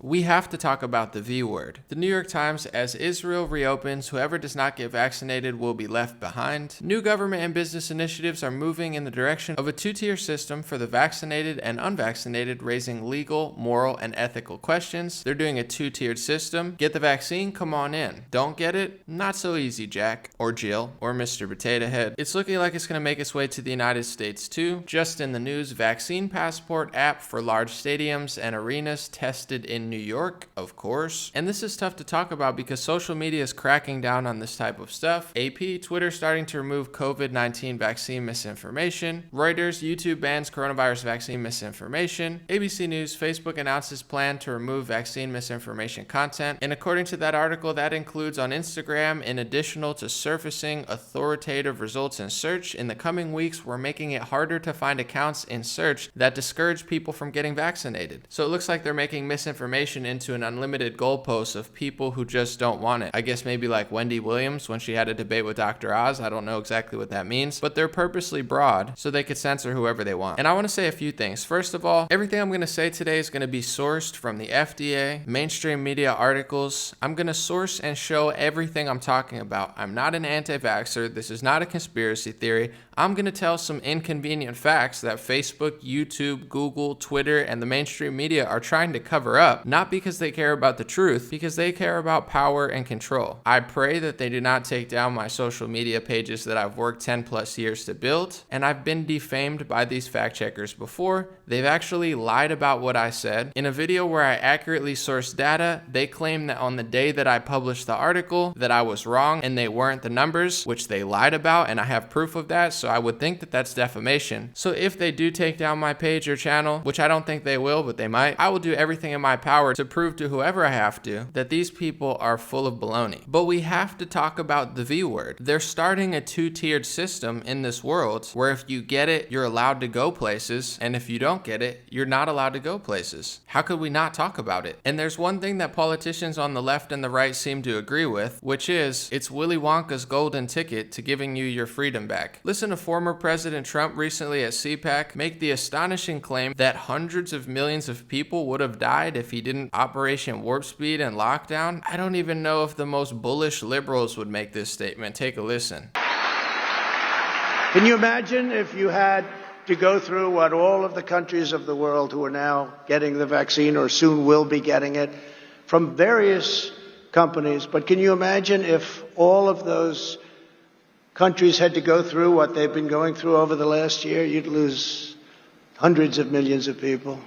we have to talk about the V word. The New York Times, as Israel reopens, whoever does not get vaccinated will be left behind. New government and business initiatives are moving in the direction of a two-tier system for the vaccinated and unvaccinated, raising legal, moral, and ethical questions. They're doing a two-tiered system. Get the vaccine, come on in. Don't get it? Not so easy, Jack, or Jill, or Mr. Potato Head. It's looking like it's going to make its way to the United States too. Just in the news, vaccine passport app for large stadiums and arenas tested in New York, of course. And this is tough to talk about because social media is cracking down on this type of stuff. AP, Twitter starting to remove COVID-19 vaccine misinformation. Reuters, YouTube bans coronavirus vaccine misinformation. ABC News, Facebook announces plan to remove vaccine misinformation content. And according to that article, that includes on Instagram, in addition to surfacing authoritative results in search, in the coming weeks, we're making it harder to find accounts in search that discourage people from getting vaccinated. So it looks like they're making misinformation into an unlimited goalpost of people who just don't want it. I guess maybe like Wendy Williams when she had a debate with Dr. Oz. I don't know exactly what that means, but they're purposely broad so they could censor whoever they want. And I want to say a few things. First of all, everything I'm going to say today is going to be sourced from the FDA, mainstream media articles. I'm going to source and show everything I'm talking about. I'm not an anti-vaxxer. This is not a conspiracy theory. I'm going to tell some inconvenient facts that Facebook, YouTube, Google, Twitter, and the mainstream media are trying to cover up, not because they care about the truth, because they care about power and control. I pray that they do not take down my social media pages that I've worked 10 plus years to build, and I've been defamed by these fact checkers before. They've actually lied about what I said. In a video where I accurately sourced data, they claim that on the day that I published the article that I was wrong and they weren't the numbers, which they lied about, and I have proof of that, so I would think that that's defamation. So if they do take down my page or channel, which I don't think they will, but they might, I will do everything in my power to prove to whoever I have to that these people are full of baloney. But we have to talk about the V word. They're starting a two-tiered system in this world where if you get it, you're allowed to go places, and if you don't get it, you're not allowed to go places. How could we not talk about it? And there's one thing that politicians on the left and the right seem to agree with, which is it's Willy Wonka's golden ticket to giving you your freedom back. Listen to former President Trump recently at CPAC make the astonishing claim that hundreds of millions of people would have died if he didn't Operation Warp Speed and lockdown. I don't even know if the most bullish liberals would make this statement. Take a listen. Can you imagine if you had to go through what all of the countries of the world who are now getting the vaccine or soon will be getting it from various companies, but can you imagine if all of those countries had to go through what they've been going through over the last year? You'd lose hundreds of millions of people.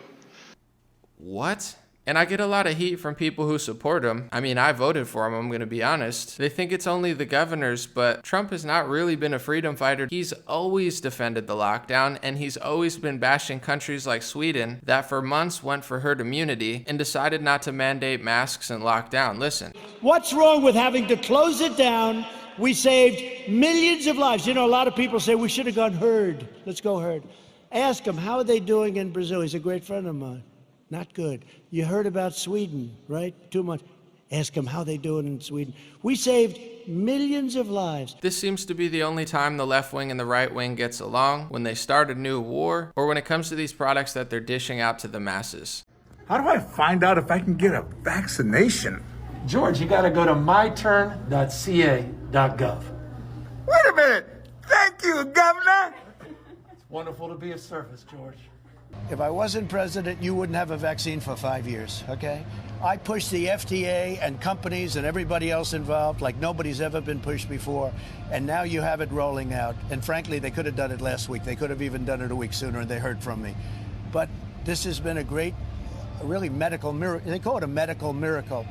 What? And I get a lot of heat from people who support him. I mean, I voted for him, I'm going to be honest. They think it's only the governors, but Trump has not really been a freedom fighter. He's always defended the lockdown, and he's always been bashing countries like Sweden that for months went for herd immunity and decided not to mandate masks and lock down. Listen. What's wrong with having to close it down? We saved millions of lives. You know, a lot of people say we should have gone herd. Let's go herd. Ask him, how are they doing in Brazil? He's a great friend of mine. Not good. You heard about Sweden, right? Too much. Ask them how they doing in Sweden. We saved millions of lives. This seems to be the only time the left wing and the right wing gets along, when they start a new war, or when it comes to these products that they're dishing out to the masses. How do I find out if I can get a vaccination? George, you got to go to myturn.ca.gov. Wait a minute. Thank you, Governor. It's wonderful to be of service, George. If I wasn't president, you wouldn't have a vaccine for 5 years, okay? I pushed the FDA and companies and everybody else involved like nobody's ever been pushed before, and now you have it rolling out. And frankly, they could have done it last week. They could have even done it a week sooner, and they heard from me. But this has been a really medical miracle. They call it a medical miracle.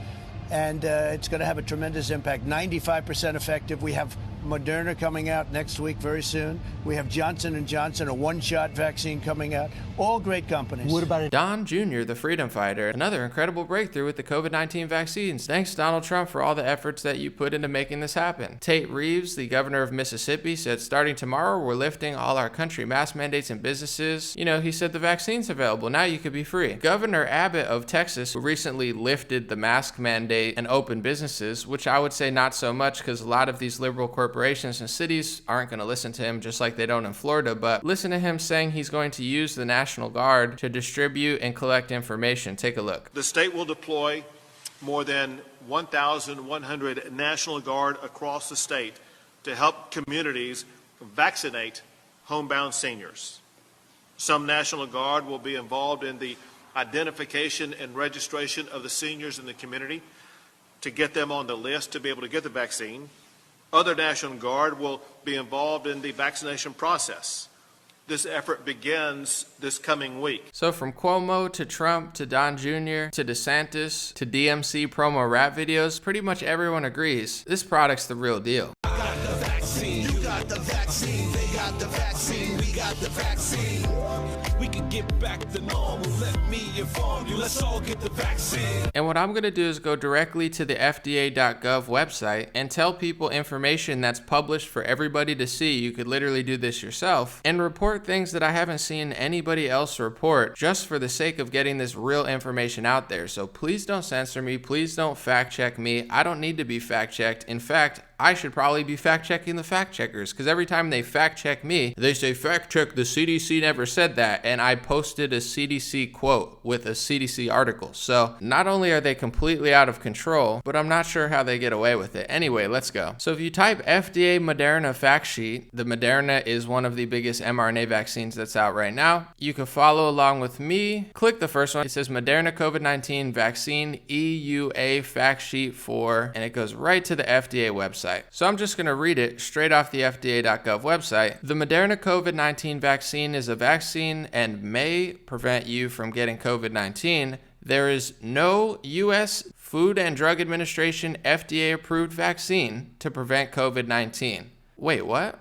And it's going to have a tremendous impact. 95% effective. We have Moderna coming out next week very soon. We have Johnson & Johnson, a one-shot vaccine coming out. All great companies. What about it? Don Jr., the freedom fighter, another incredible breakthrough with the COVID-19 vaccines. Thanks, Donald Trump, for all the efforts that you put into making this happen. Tate Reeves, the governor of Mississippi, said starting tomorrow, we're lifting all our country mask mandates in businesses. You know, he said the vaccine's available. Now you could be free. Governor Abbott of Texas, who recently lifted the mask mandate and open businesses, which I would say not so much because a lot of these liberal corporations corporations and cities aren't going to listen to him, just like they don't in Florida, but listen to him saying he's going to use the National Guard to distribute and collect information. Take a look. The state will deploy more than 1,100 National Guard across the state to help communities vaccinate homebound seniors. Some National Guard will be involved in the identification and registration of the seniors in the community to get them on the list to be able to get the vaccine. Other National Guard will be involved in the vaccination process. This effort begins this coming week. So from Cuomo to Trump to Don Jr. to DeSantis to DMC promo rap videos, pretty much everyone agrees this product's the real deal. I got the vaccine, you got the vaccine, they got the vaccine, we got the vaccine. We can get back to normal, let me inform you, let's all get the vaccine. And what I'm going to do is go directly to the FDA.gov website and tell people information that's published for everybody to see. You could literally do this yourself and report things that I haven't seen anybody else report, just for the sake of getting this real information out there. So please don't censor me. Please don't fact check me. I don't need to be fact checked. In fact, I should probably be fact checking the fact checkers, because every time they fact check me, they say, fact check, the CDC never said that. And I posted a CDC quote with a CDC article. So not only are they completely out of control, but I'm not sure how they get away with it. Anyway, let's go. So if you type FDA Moderna fact sheet, the Moderna is one of the biggest mRNA vaccines that's out right now. You can follow along with me. Click the first one. It says Moderna COVID-19 vaccine EUA fact sheet for, and it goes right to the FDA website. So I'm just going to read it straight off the FDA.gov website. The Moderna COVID-19 vaccine is a vaccine and may prevent you from getting COVID-19. There is no U.S. Food and Drug Administration FDA approved vaccine to prevent COVID-19. Wait, what?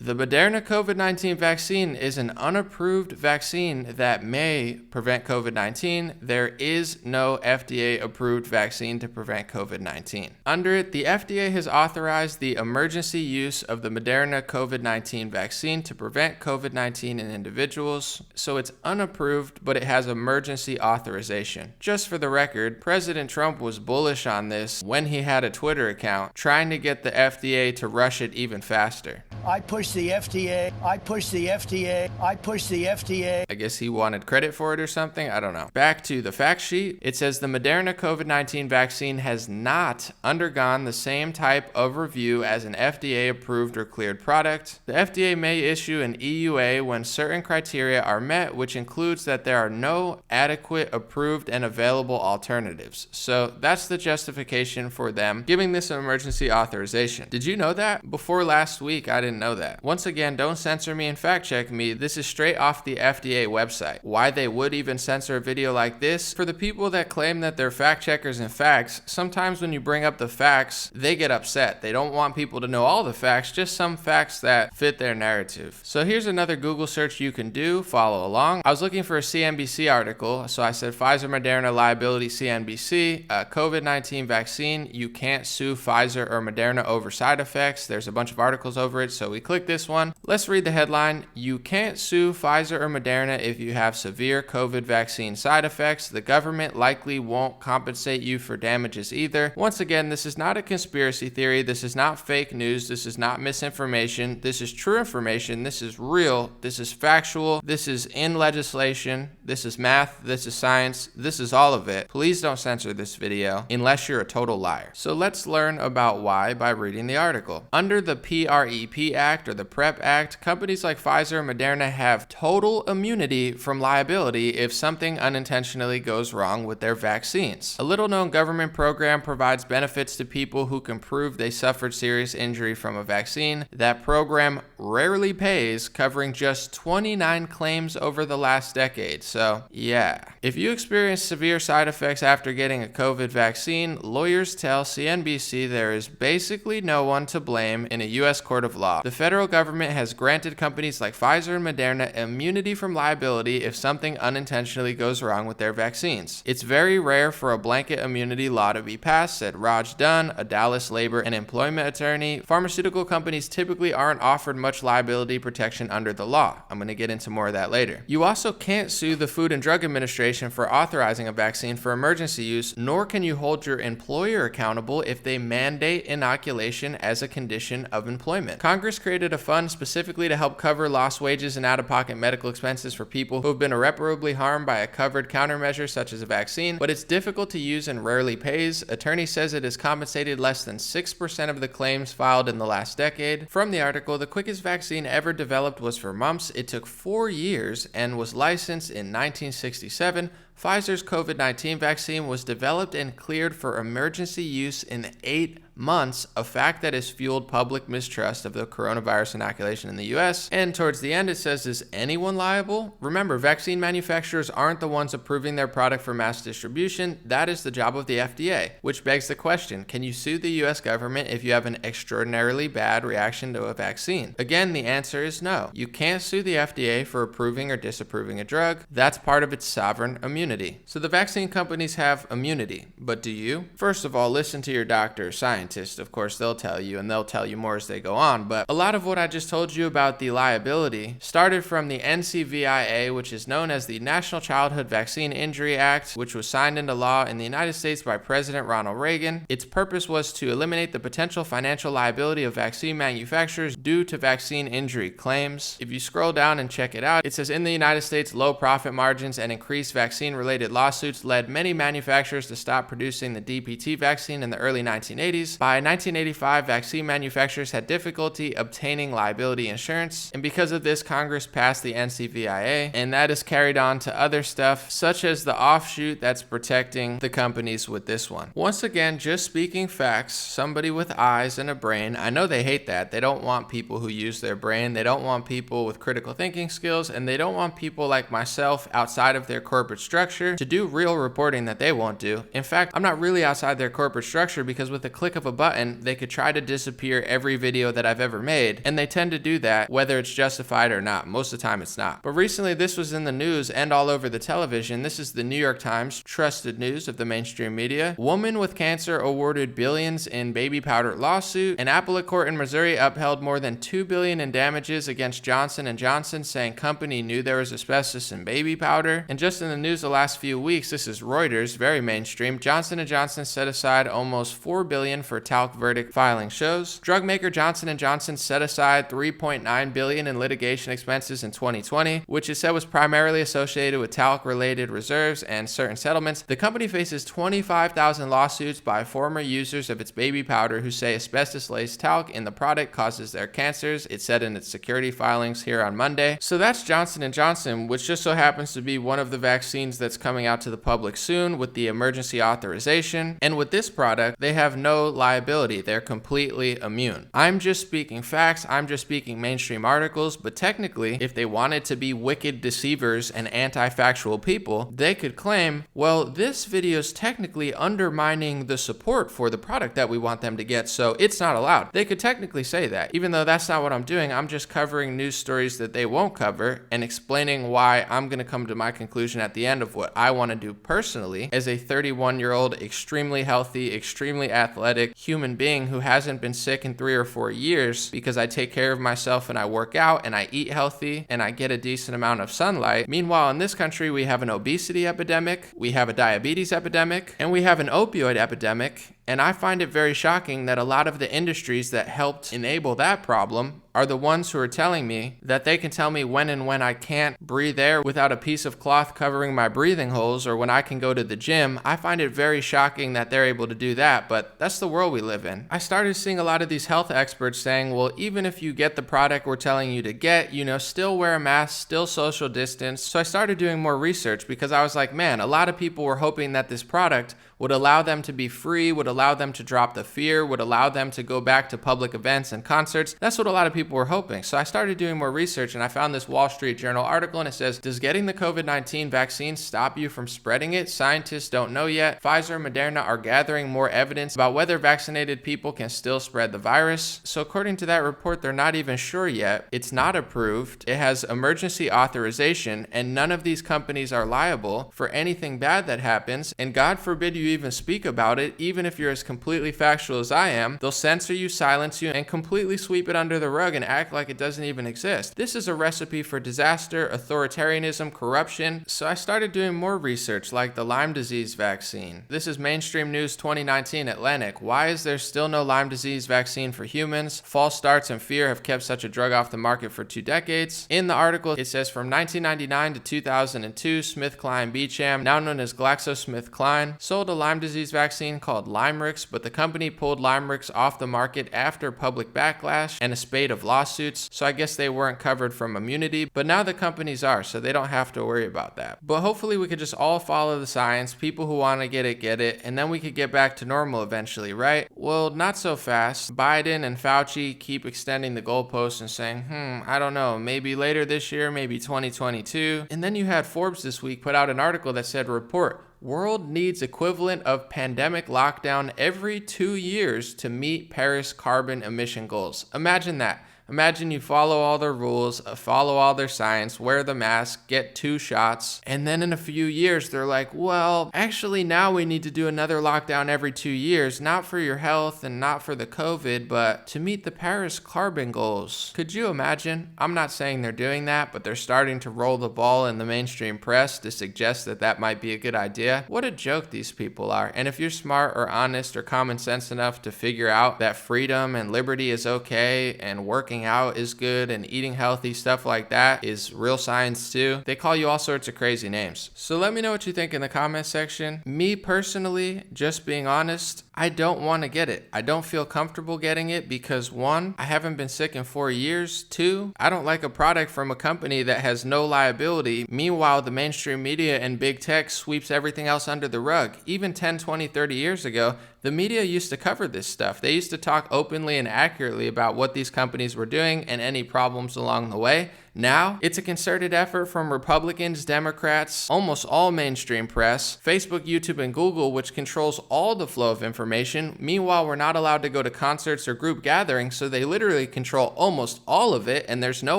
The Moderna COVID-19 vaccine is an unapproved vaccine that may prevent COVID-19. There is no FDA-approved vaccine to prevent COVID-19. Under it, the FDA has authorized the emergency use of the Moderna COVID-19 vaccine to prevent COVID-19 in individuals. So it's unapproved, but it has emergency authorization. Just for the record, President Trump was bullish on this when he had a Twitter account, trying to get the FDA to rush it even faster. I push the FDA. I push the FDA. I push the FDA. I guess he wanted credit for it or something. I don't know. Back to the fact sheet. It says the Moderna COVID-19 vaccine has not undergone the same type of review as an FDA approved or cleared product. The FDA may issue an EUA when certain criteria are met, which includes that there are no adequate approved and available alternatives. So that's the justification for them giving this an emergency authorization. Did you know that? Before last week, I didn't know that. Once again, don't censor me and fact check me. This is straight off the FDA website. Why they would even censor a video like this? For the people that claim that they're fact checkers and facts, sometimes when you bring up the facts, they get upset. They don't want people to know all the facts, just some facts that fit their narrative. So here's another Google search you can do. Follow along. I was looking for a CNBC article, so I said Pfizer Moderna liability CNBC, COVID-19 vaccine. You can't sue Pfizer or Moderna over side effects. There's a bunch of articles over it, so we click this one. Let's read the headline. You can't sue Pfizer or Moderna if you have severe COVID vaccine side effects. The government likely won't compensate you for damages either. Once again, this is not a conspiracy theory. This is not fake news. This is not misinformation. This is true information. This is real. This is factual. This is in legislation. This is math. This is science. This is all of it. Please don't censor this video unless you're a total liar. So let's learn about why by reading the article. Under the PREP Act or the PrEP Act, companies like Pfizer and Moderna have total immunity from liability if something unintentionally goes wrong with their vaccines. A little-known government program provides benefits to people who can prove they suffered serious injury from a vaccine. That program rarely pays, covering just 29 claims over the last decade. So, yeah. If you experience severe side effects after getting a COVID vaccine, lawyers tell CNBC there is basically no one to blame in a U.S. court of law. the federal government has granted companies like Pfizer and Moderna immunity from liability if something unintentionally goes wrong with their vaccines. It's very rare for a blanket immunity law to be passed, said Raj Dunn, a Dallas labor and employment attorney. Pharmaceutical companies typically aren't offered much liability protection under the law. I'm going to get into more of that later. You also can't sue the Food and Drug Administration for authorizing a vaccine for emergency use, nor can you hold your employer accountable if they mandate inoculation as a condition of employment. Congress created a fund specifically to help cover lost wages and out-of-pocket medical expenses for people who have been irreparably harmed by a covered countermeasure such as a vaccine, but it's difficult to use and rarely pays. Attorney says it has compensated less than 6% of the claims filed in the last decade. From the article, the quickest vaccine ever developed was for mumps. It took 4 years and was licensed in 1967. Pfizer's COVID-19 vaccine was developed and cleared for emergency use in 8 months, a fact that has fueled public mistrust of the coronavirus inoculation in the US. And towards the end, it says, is anyone liable? Remember, vaccine manufacturers aren't the ones approving their product for mass distribution. That is the job of the FDA, which begs the question, can you sue the US government if you have an extraordinarily bad reaction to a vaccine? Again, the answer is no. You can't sue the FDA for approving or disapproving a drug. That's part of its sovereign immunity. So the vaccine companies have immunity, but do you? First of all, listen to your doctor or scientist. Of course, they'll tell you, and they'll tell you more as they go on, but a lot of what I just told you about the liability started from the NCVIA, which is known as the National Childhood Vaccine Injury Act, which was signed into law in the United States by President Ronald Reagan. Its purpose was to eliminate the potential financial liability of vaccine manufacturers due to vaccine injury claims. If you scroll down and check it out, it says in the United States, low profit margins and increased vaccine-related lawsuits led many manufacturers to stop producing the DPT vaccine in the early 1980s. By 1985, vaccine manufacturers had difficulty obtaining liability insurance, and because of this, Congress passed the NCVIA, and that is carried on to other stuff, such as the offshoot that's protecting the companies with this one. Once again, just speaking facts, somebody with eyes and a brain. I know they hate that. They don't want people who use their brain. They don't want people with critical thinking skills, and they don't want people like myself outside of their corporate structure to do real reporting that they won't do. In fact, I'm not really outside their corporate structure because with a click of a button, they could try to disappear every video that I've ever made, and they tend to do that whether it's justified or not. Most of the time it's not. But recently this was in the news and all over the television. This is the New York Times, trusted news of the mainstream media. Woman with cancer awarded billions in baby powder lawsuit. An appellate court in Missouri upheld more than $2 billion in damages against Johnson & Johnson, saying company knew there was asbestos in baby powder. And just in the news the last few weeks, this is Reuters, very mainstream, Johnson & Johnson set aside almost $4 billion for talc verdict filing shows. Drug maker Johnson & Johnson set aside $3.9 billion in litigation expenses in 2020, which it said was primarily associated with talc-related reserves and certain settlements. The company faces 25,000 lawsuits by former users of its baby powder who say asbestos-laced talc in the product causes their cancers, it said in its security filings here on Monday. So that's Johnson & Johnson, which just so happens to be one of the vaccines that's coming out to the public soon with the emergency authorization. And with this product, they have no liability. They're completely immune. I'm just speaking facts. I'm just speaking mainstream articles, but technically, if they wanted to be wicked deceivers and anti-factual people, they could claim, well, this video is technically undermining the support for the product that we want them to get, so it's not allowed. They could technically say that, even though that's not what I'm doing. I'm just covering news stories that they won't cover and explaining why I'm going to come to my conclusion at the end of what I want to do personally as a 31-year-old, extremely healthy, extremely athletic human being who hasn't been sick in 3 or 4 years because I take care of myself and I work out and I eat healthy and I get a decent amount of sunlight. Meanwhile, in this country, we have an obesity epidemic, we have a diabetes epidemic, and we have an opioid epidemic. And I find it very shocking that a lot of the industries that helped enable that problem are the ones who are telling me that they can tell me when and when I can't breathe air without a piece of cloth covering my breathing holes, or when I can go to the gym. I find it very shocking that they're able to do that, but that's the world we live in. I started seeing a lot of these health experts saying, well, even if you get the product we're telling you to get, still wear a mask, still social distance. So I started doing more research because I was like, man, a lot of people were hoping that this product would allow them to be free, would allow them to drop the fear, would allow them to go back to public events and concerts. That's what a lot of people were hoping. So I started doing more research and I found this Wall Street Journal article and it says, does getting the COVID-19 vaccine stop you from spreading it? Scientists don't know yet. Pfizer and Moderna are gathering more evidence about whether vaccinated people can still spread the virus. So according to that report, they're not even sure yet. It's not approved. It has emergency authorization, and none of these companies are liable for anything bad that happens. And God forbid you even speak about it, even if you're as completely factual as I am, they'll censor you, silence you, and completely sweep it under the rug and act like it doesn't even exist. This is a recipe for disaster, authoritarianism, corruption. So I started doing more research, like the Lyme disease vaccine. This is Mainstream News 2019 Atlantic. Why is there still no Lyme disease vaccine for humans? False starts and fear have kept such a drug off the market for 2 decades. In the article, it says from 1999 to 2002, SmithKline Beecham, now known as GlaxoSmithKline, sold a Lyme disease vaccine called LymeRix, but the company pulled LymeRix off the market after public backlash and a spate of lawsuits. So I guess they weren't covered from immunity, but now the companies are, so they don't have to worry about that. But hopefully we could just all follow the science. People who want to get it, and then we could get back to normal eventually, right? Well, not so fast. Biden and Fauci keep extending the goalposts and saying, I don't know, maybe later this year, maybe 2022. And then you had Forbes this week put out an article that said, report, world needs equivalent of pandemic lockdown every 2 years to meet Paris carbon emission goals. Imagine that. Imagine you follow all their rules, follow all their science, wear the mask, get 2 shots, and then in a few years they're like, well, actually now we need to do another lockdown every 2 years, not for your health and not for the COVID, but to meet the Paris carbon goals. Could you imagine? I'm not saying they're doing that, but they're starting to roll the ball in the mainstream press to suggest that that might be a good idea. What a joke these people are. And if you're smart or honest or common sense enough to figure out that freedom and liberty is okay and working out is good and eating healthy, stuff like that is real science too, they call you all sorts of crazy names. So let me know what you think in the comment section. Me personally, just being honest, I don't want to get it. I don't feel comfortable getting it because 1, I haven't been sick in 4 years. 2, I don't like a product from a company that has no liability. Meanwhile, the mainstream media and big tech sweeps everything else under the rug. Even 10, 20, 30 years ago, the media used to cover this stuff. They used to talk openly and accurately about what these companies were doing and any problems along the way. Now, it's a concerted effort from Republicans, Democrats, almost all mainstream press, Facebook, YouTube, and Google, which controls all the flow of information. Meanwhile, we're not allowed to go to concerts or group gatherings, so they literally control almost all of it, and there's no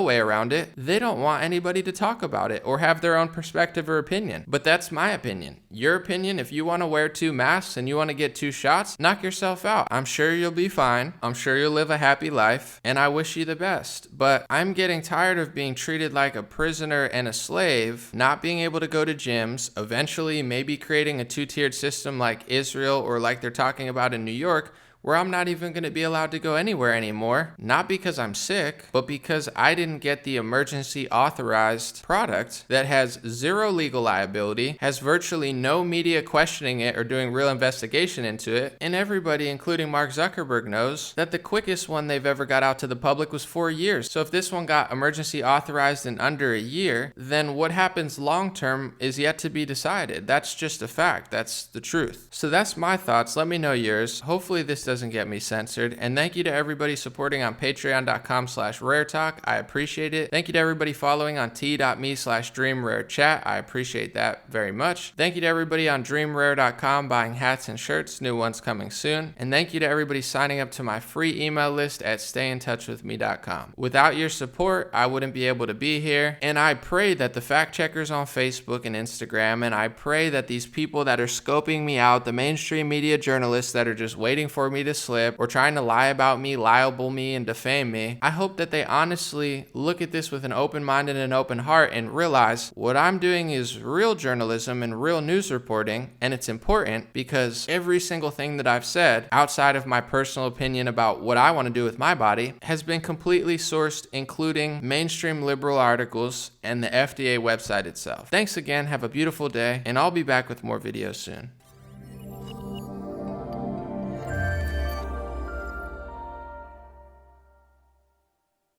way around it. They don't want anybody to talk about it or have their own perspective or opinion. But that's my opinion. Your opinion, if you want to wear 2 masks and you want to get 2 shots, knock yourself out. I'm sure you'll be fine. I'm sure you'll live a happy life, and I wish you the best. But I'm getting tired of being treated like a prisoner and a slave, not being able to go to gyms, eventually maybe creating a 2-tiered system like Israel or like they're talking about in New York, where I'm not even going to be allowed to go anywhere anymore, not because I'm sick, but because I didn't get the emergency authorized product that has 0 legal liability, has virtually no media questioning it or doing real investigation into it, and everybody, including Mark Zuckerberg, knows that the quickest one they've ever got out to the public was 4 years. So if this one got emergency authorized in under a year, then what happens long term is yet to be decided. That's just a fact. That's the truth. So that's my thoughts. Let me know yours. Hopefully this doesn't get me censored. And thank you to everybody supporting on patreon.com/raretalk. I appreciate it. Thank you to everybody following on t.me/dreamrarechat. I appreciate that very much. Thank you to everybody on dreamrare.com buying hats and shirts. New ones coming soon. And thank you to everybody signing up to my free email list at stayintouchwithme.com. Without your support, I wouldn't be able to be here. And I pray that the fact checkers on Facebook and Instagram, and I pray that these people that are scoping me out, the mainstream media journalists that are just waiting for me to slip or trying to lie about me, libel me, and defame me, I hope that they honestly look at this with an open mind and an open heart and realize what I'm doing is real journalism and real news reporting, and it's important because every single thing that I've said outside of my personal opinion about what I want to do with my body has been completely sourced, including mainstream liberal articles and the FDA website itself. Thanks again, have a beautiful day, and I'll be back with more videos soon.